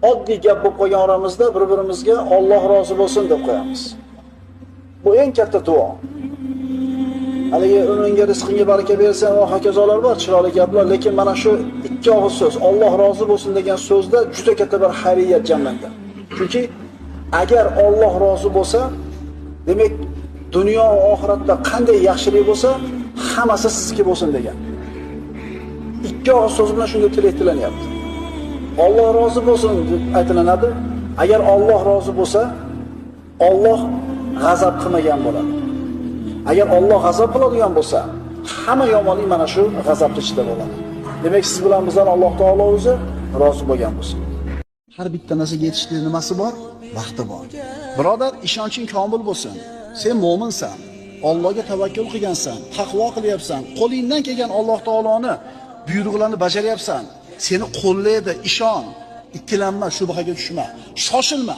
oddiy gap bo'lib qolgan oramizda bir-birimizga Alloh rozi bo'lsin deb qo'yamiz. Bu eng katta duo. Haligi unga rizqingga baraka bersin va hokazolar bor, chiroyli gaplar, lekin mana shu ikki og'iz so'z, Alloh rozi bo'lsin degan so'zda juda katta bir xayriyat jamlangan. Chunki agar Alloh rozi bo'lsa, demak dunyo va oxiratda qanday yaxshilik bo'lsa, hammasi sizniki bo'lsin degan. Ikki og'iz so'z bilan shunga tilak tilanyapti. Alloh rozi bo'lsin deb aytilinadi. Agar Alloh rozi bo'lsa, Alloh g'azab qilmagan bo'ladi. Agar Alloh g'azab qiladigan bo'lsa, hamma yomonlik mana shu g'azabning ichida bo'ladi. Demak, siz bilan bizdan Alloh taolo o'zi rozi bo'lgan bo'lsin. Har bitta narsaga yetishlik nimasi bor? Vaqti bor. Birodar, ishonching komil bo'lsin. Sen mo'minsan, Allohga tavakkul qilgansan, taqvo qilyapsan, qo'lingdan kelgan Alloh taoloni buyruqlarini bajaryapsan. Seni qo'llaydi, ishon, ikkilanma, shubhaga tushma, shoshilma.